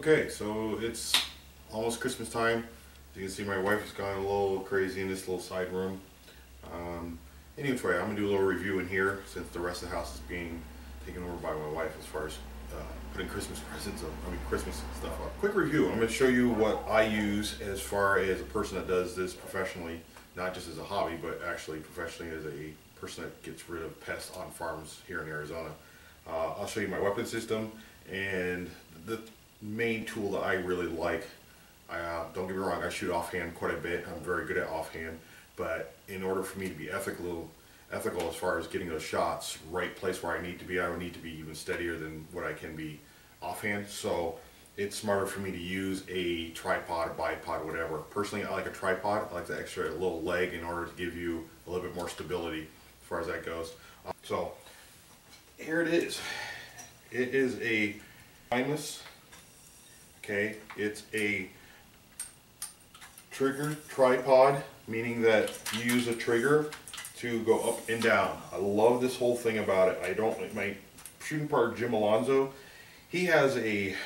Okay, so it's almost Christmas time. As you can see, my wife has gone a little crazy in this little side room. Anyway, I'm going to do a little review in here since the rest of the house is being taken over by my wife as far as putting Christmas presents up, Christmas stuff up. Quick review, I'm going to show you what I use as far as a person that does this professionally, not just as a hobby, but actually professionally as a person that gets rid of pests on farms here in Arizona. I'll show you my weapon system and the main tool that I really like. Don't get me wrong, I shoot offhand quite a bit. I'm very good at offhand, but in order for me to be ethical as far as getting those shots right place where I need to be, I would need to be even steadier than what I can be offhand. So it's smarter for me to use a tripod, a bipod, whatever. Personally, I like a tripod. I like the extra little leg in order to give you a little bit more stability as far as that goes. So here it is. It is a Primos. Okay, it's a trigger tripod, meaning that you use a trigger to go up and down. I love this whole thing about it. My shooting partner Jim Alonzo, he has a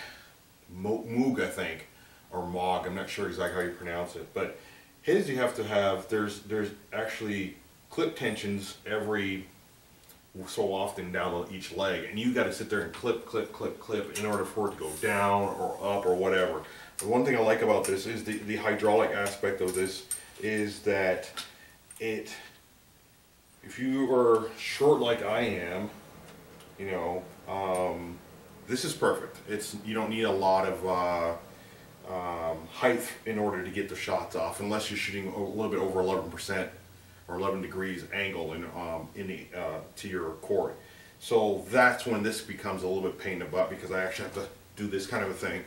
Moog, I think, or Mog. I'm not sure exactly how you pronounce it, but his you have to have. There's actually clip tensions every so often down each leg, and you got to sit there and clip in order for it to go down or up or whatever. The one thing I like about this is the hydraulic aspect of this is that if you are short like I am, you know, this is perfect. You don't need a lot of height in order to get the shots off, unless you're shooting a little bit over 11% or 11 degrees angle to your cord. So that's when this becomes a little bit pain in the butt, because I actually have to do this kind of a thing.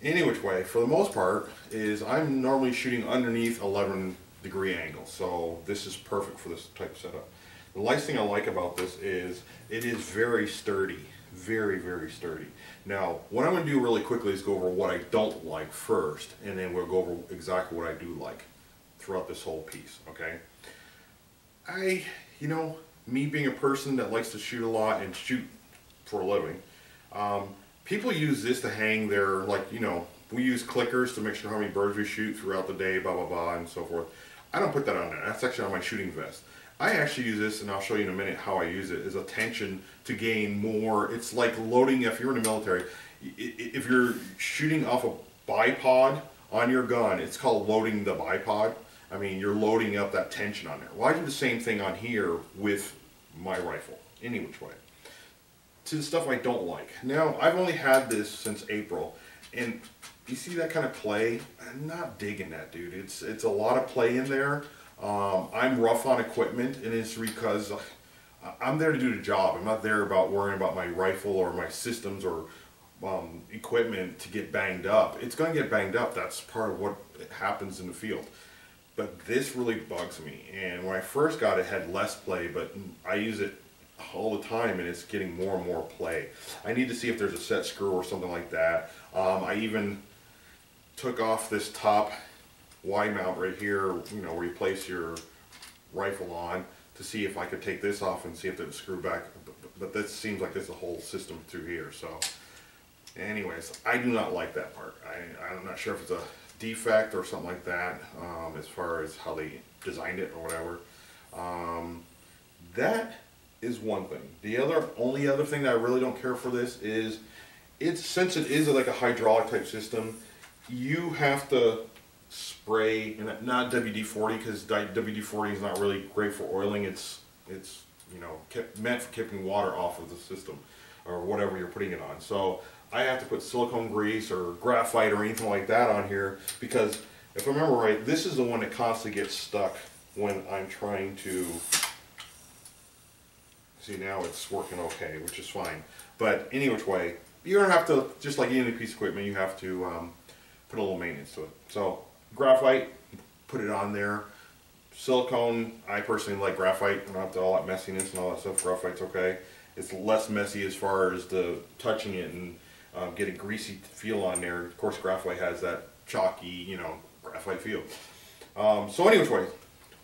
Any which way, for the most part, I'm normally shooting underneath 11-degree angle, so this is perfect for this type of setup. The last thing I like about this is it is very sturdy, very sturdy. Now, what I'm going to do really quickly is go over what I don't like first, and then we'll go over exactly what I do like throughout this whole piece, okay? Me being a person that likes to shoot a lot and shoot for a living, people use this to hang their, we use clickers to make sure how many birds we shoot throughout the day, blah, blah, blah, and so forth. I don't put that on there. That's actually on my shooting vest. I actually use this, and I'll show you in a minute how I use it, as a tension to gain more. It's like loading, if you're in the military, if you're shooting off a bipod on your gun, it's called loading the bipod. I mean, you're loading up that tension on there. Well, I do the same thing on here with my rifle, any which way. To the stuff I don't like. Now, I've only had this since April, and you see that kind of play? I'm not digging that, dude. It's a lot of play in there. I'm rough on equipment, and it's because I'm there to do the job. I'm not there about worrying about my rifle or my systems or equipment to get banged up. It's going to get banged up. That's part of what happens in the field. But this really bugs me, and when I first got it, had less play, but I use it all the time, and it's getting more and more play. I need to see if there's a set screw or something like that. I even took off this top Y mount right here, where you place your rifle on, to see if I could take this off and see if it would screw back. But this seems like there's a whole system through here. So, anyways, I do not like that part. I'm not sure if it's a defect or something like that, as far as how they designed it or whatever. That is one thing. The only other thing that I really don't care for this is, since it is like a hydraulic type system, you have to spray, and not WD-40, because WD-40 is not really great for oiling. It's meant for keeping water off of the system or whatever you're putting it on. So I have to put silicone grease or graphite or anything like that on here, because if I remember right, this is the one that constantly gets stuck when I'm trying to see. Now it's working okay, which is fine. But any which way, you don't have to, just like any piece of equipment, you have to put a little maintenance to it. So graphite, put it on there. Silicone, I personally like graphite. I don't have to all that messiness and all that stuff. Graphite's okay. It's less messy as far as the touching it and get a greasy feel on there. Of course, graphite has that chalky, graphite feel. So any which way,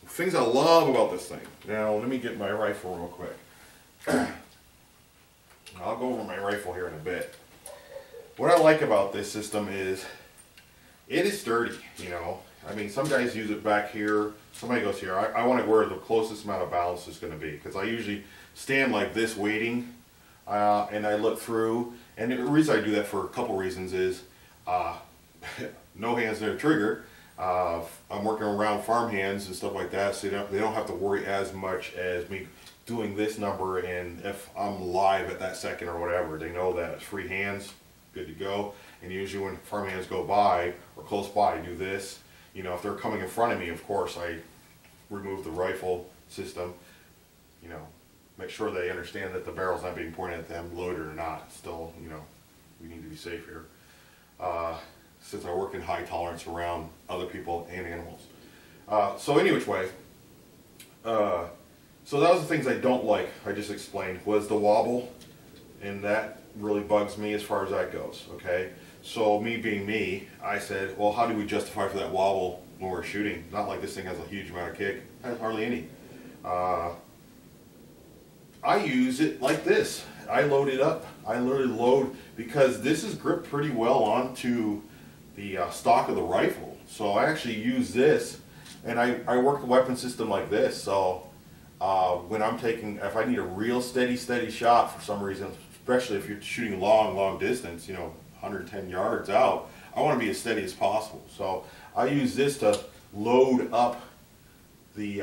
things I love about this thing. Now, let me get my rifle real quick. I'll go over my rifle here in a bit. what I like about this system is it is sturdy, you know. I mean, some guys use it back here. Somebody goes here. I want to where the closest amount of balance is going to be, because I usually stand like this waiting, and I look through. And the reason I do that for a couple reasons is no hands near the trigger. I'm working around farm hands and stuff like that, so they don't have to worry as much as me doing this number, and if I'm live at that second or whatever, they know that it's free hands, good to go. And usually when farm hands go by or close by, I do this. You know, if they're coming in front of me, of course, I remove the rifle system, you know, make sure they understand that the barrel's not being pointed at them, loaded or not. Still, you know, we need to be safe here. Since I work in high tolerance around other people and animals. So any which way, so that was the things I don't like, I just explained, was the wobble, and that really bugs me as far as that goes, okay? So me being me, I said, well, how do we justify for that wobble when we're shooting? Not like this thing has a huge amount of kick, hardly any. I use it like this. I load it up. I literally load, because this is gripped pretty well onto the stock of the rifle. So I actually use this, and I work the weapon system like this. So when I'm taking, if I need a real steady shot for some reason, especially if you're shooting long distance, you know, 110 yards out, I want to be as steady as possible. So I use this to load up the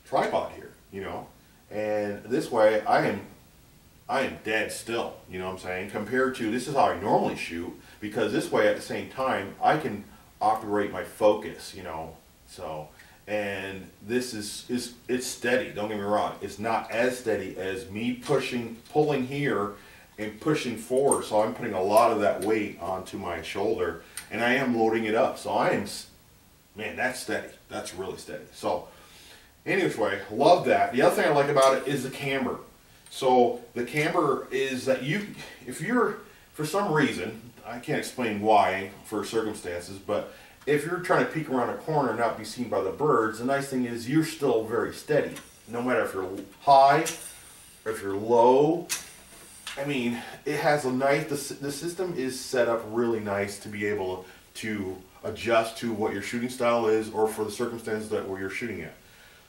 tripod here, you know, and this way I am dead still, you know what I'm saying, compared to this is how I normally shoot, because this way at the same time I can operate my focus, you know. So, and this is it's steady, don't get me wrong, it's not as steady as me pulling here and pushing forward. So I'm putting a lot of that weight onto my shoulder, and I am loading it up. So I am, man, that's steady, that's really steady. So anyway, love that. The other thing I like about it is the camber. So the camber is that if you're, for some reason, I can't explain why for circumstances, but if you're trying to peek around a corner and not be seen by the birds, the nice thing is you're still very steady. No matter if you're high or if you're low. I mean, it has a nice, the system is set up really nice to be able to adjust to what your shooting style is, or for the circumstances that where you're shooting at.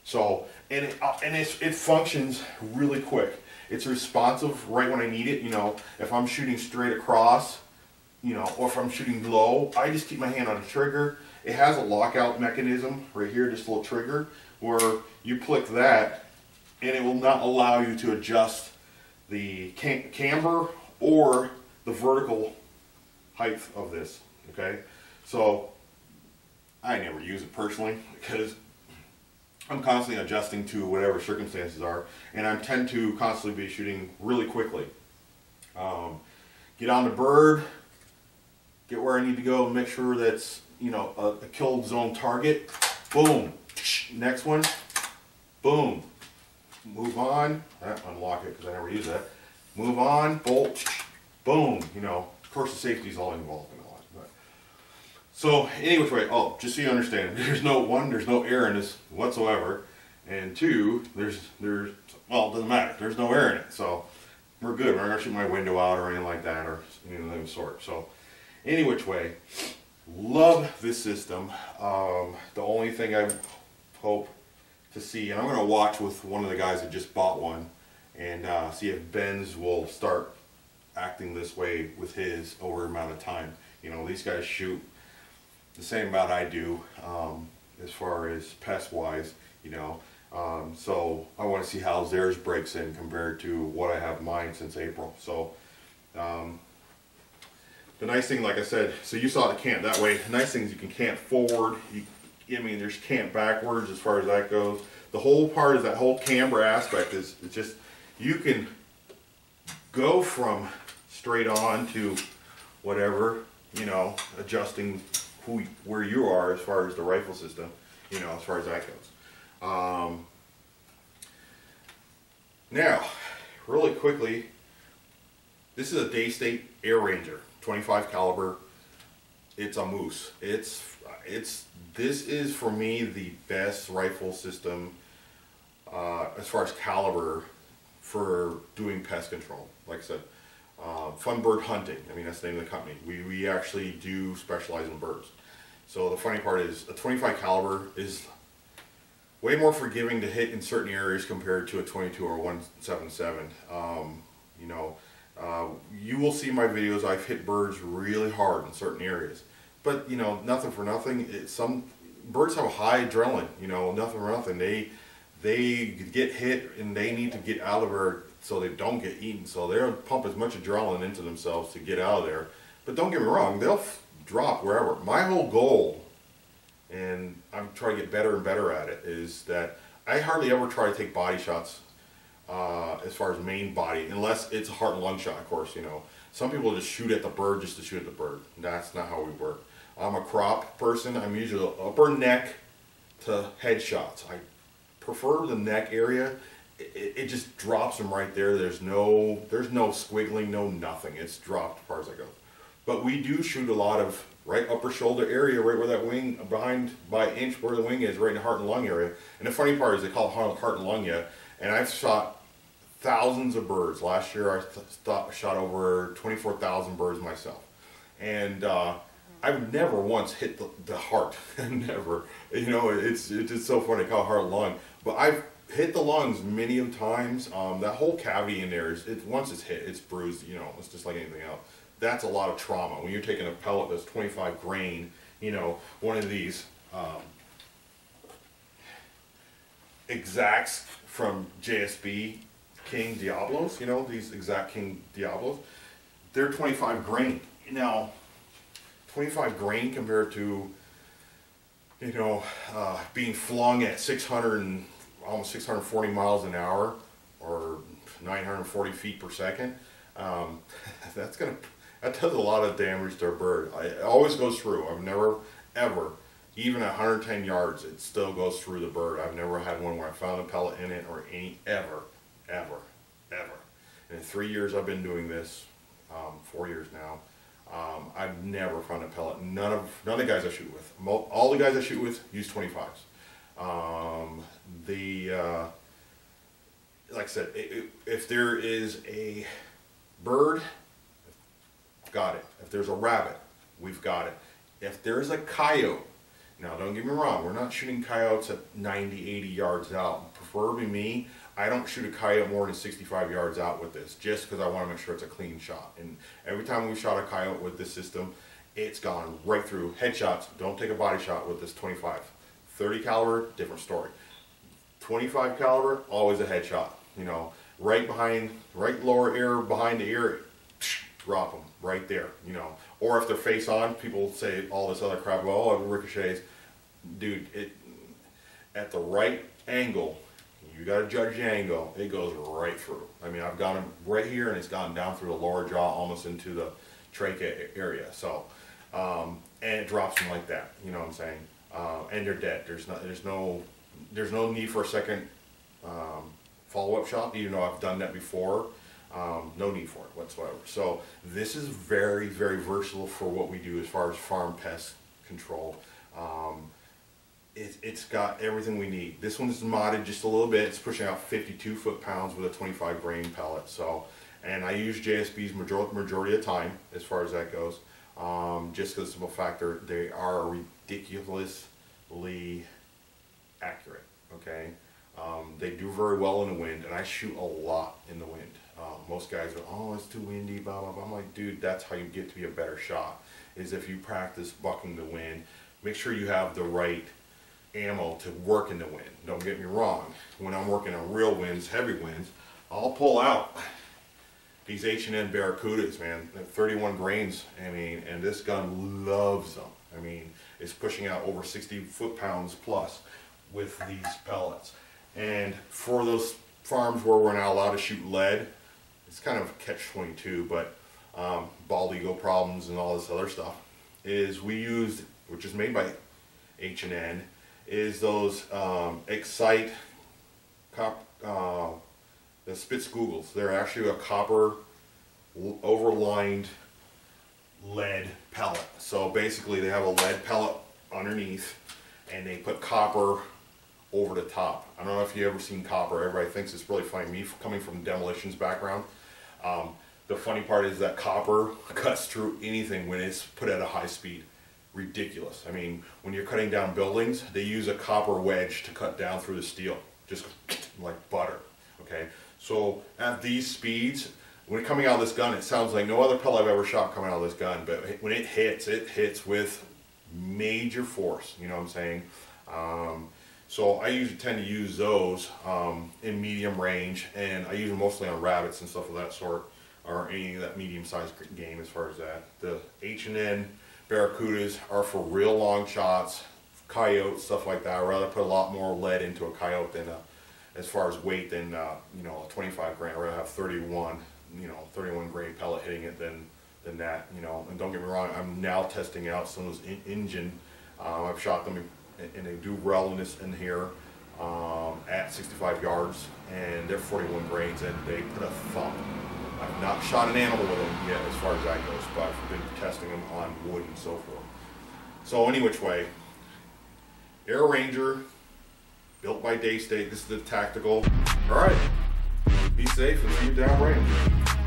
So, and it functions really quick. It's responsive right when I need it. You know, if I'm shooting straight across, you know, or if I'm shooting low, I just keep my hand on the trigger. It has a lockout mechanism right here, just a little trigger, where you click that, and it will not allow you to adjust the camber or the vertical height of this, okay? So, I never use it personally, because I'm constantly adjusting to whatever circumstances are, and I tend to constantly be shooting really quickly. Get on the bird, get where I need to go, and make sure that's, you know, a kill zone target. Boom. Next one. Boom. Move on. Unlock it because I never use that. Move on. Bolt. Boom. You know, of course the safety is all involved in all that. But. So anyway, oh, just so you understand, there's no air in this whatsoever, and two, there's well, it doesn't matter. There's no air in it, so we're good. We're not gonna shoot my window out or anything like that, or anything of the sort. So, any which way, love this system. The only thing I hope to see, and I'm gonna watch with one of the guys that just bought one, and see if Ben's will start acting this way with his over an amount of time. You know, these guys shoot the same amount I do, as far as pest wise, you know. So I want to see how theirs breaks in compared to what I have mine since April. So the nice thing, like I said, so you saw the cant that way. The nice thing is you can cant forward. I mean, there's cant backwards as far as that goes. The whole part is that whole camber aspect is it's just, you can go from straight on to whatever, you know, adjusting where you are as far as the rifle system, you know, as far as that goes. Now, really quickly, this is a Daystate Air Ranger, 25 caliber. It's a moose. This is for me the best rifle system as far as caliber for doing pest control. Like I said, Fun Bird Hunting. I mean, that's the name of the company. We actually do specialize in birds. So the funny part is a 25 caliber is way more forgiving to hit in certain areas compared to a 22 or 177. You know, you will see my videos. I've hit birds really hard in certain areas, but you know, nothing for nothing. Some birds have a high adrenaline. You know, nothing for nothing. They get hit and they need to get out of there so they don't get eaten. So they'll pump as much adrenaline into themselves to get out of there. But don't get me wrong, they'll drop wherever. My whole goal, and I'm trying to get better and better at it, is that I hardly ever try to take body shots as far as main body, unless it's a heart and lung shot, of course. You know, some people just shoot at the bird just to shoot at the bird. That's not how we work. I'm a crop person. I'm usually upper neck to head shots. I prefer the neck area. It just drops them right there. There's no squiggling, no nothing. It's dropped as far as I go. But we do shoot a lot of right upper shoulder area, right where that wing, behind by inch where the wing is, right in the heart and lung area. And the funny part is they call it heart and lung yet. And I've shot thousands of birds. Last year I shot over 24,000 birds myself. And I've never once hit the heart. Never. You know, it's just so funny to call it heart and lung. But I've hit the lungs many of times. That whole cavity in there, once it's hit, it's bruised. You know, it's just like anything else. That's a lot of trauma. When you're taking a pellet that's 25 grain, you know, one of these exacts from JSB King Diablos, you know, these exact King Diablos, they're 25 grain. Now, 25 grain compared to, you know, being flung at 600 and almost 640 miles an hour or 940 feet per second, that does a lot of damage to a bird. It always goes through. I've never, ever, even at 110 yards, it still goes through the bird. I've never had one where I found a pellet in it or ever. And in 3 years I've been doing this, 4 years now, I've never found a pellet. None of the guys I shoot with. All the guys I shoot with use 25s. Like I said, if there is a bird, got it. If there's a rabbit, we've got it. If there's a coyote, now don't get me wrong, we're not shooting coyotes at 90, 80 yards out. Preferably me, I don't shoot a coyote more than 65 yards out with this, just because I want to make sure it's a clean shot. And every time we shot a coyote with this system, it's gone right through. Headshots, don't take a body shot with this 25. 30 caliber, different story. 25 caliber, always a headshot. You know, right lower ear, behind the ear, drop them right there, you know. Or if they're face on, people say all this other crap about, oh, it ricochets. Dude, at the right angle, you got to judge the angle, it goes right through. I mean, I've got them right here and it's gone down through the lower jaw almost into the trachea area. So, and it drops them like that, you know what I'm saying? And they're dead. There's no need for a second follow-up shot, even though I've done that before. No need for it whatsoever. So this is very, very versatile for what we do as far as farm pest control. It's got everything we need. This one's modded just a little bit. It's pushing out 52 foot-pounds with a 25 grain pellet. So, and I use JSB's majority of the time as far as that goes. Just because of the fact they are ridiculously accurate. Okay, they do very well in the wind, and I shoot a lot in the wind. Most guys are, oh, it's too windy, blah, blah, blah. I'm like, dude, that's how you get to be a better shot, is if you practice bucking the wind. Make sure you have the right ammo to work in the wind. Don't get me wrong. When I'm working on real winds, heavy winds, I'll pull out these H&N Barracudas, man, at 31 grains. I mean, and this gun loves them. I mean, it's pushing out over 60 foot-pounds plus with these pellets. And for those farms where we're not allowed to shoot lead, it's kind of a catch-22, but bald eagle problems and all this other stuff, is we used, which is made by H&N, is those Excite the Spitzkugels. They're actually a copper overlined lead pellet. So basically they have a lead pellet underneath and they put copper over the top. I don't know if you've ever seen copper. Everybody thinks it's really funny. Me coming from demolitions background, The funny part is that copper cuts through anything when it's put at a high speed. Ridiculous. I mean, when you're cutting down buildings, they use a copper wedge to cut down through the steel, just like butter. Okay, so at these speeds, when coming out of this gun, it sounds like no other pellet I've ever shot coming out of this gun. But when it hits with major force. You know what I'm saying? So I usually tend to use those in medium range, and I use them mostly on rabbits and stuff of that sort, or any of that medium-sized game as far as that. The H&N Barracudas are for real long shots, coyotes, stuff like that. I'd rather put a lot more lead into a coyote than as far as weight than you know, a 25 grain. I'd rather have 31 grain pellet hitting it than that, you know. And don't get me wrong, I'm now testing out some of those engine. I've shot them and they do well in here at 65 yards, and they're 41 grains and they put a thump. I've not shot an animal with them yet as far as that goes, but I've been testing them on wood and so forth. So any which way, Air Ranger, built by Daystate. This is the tactical. All right, be safe and see you downrange.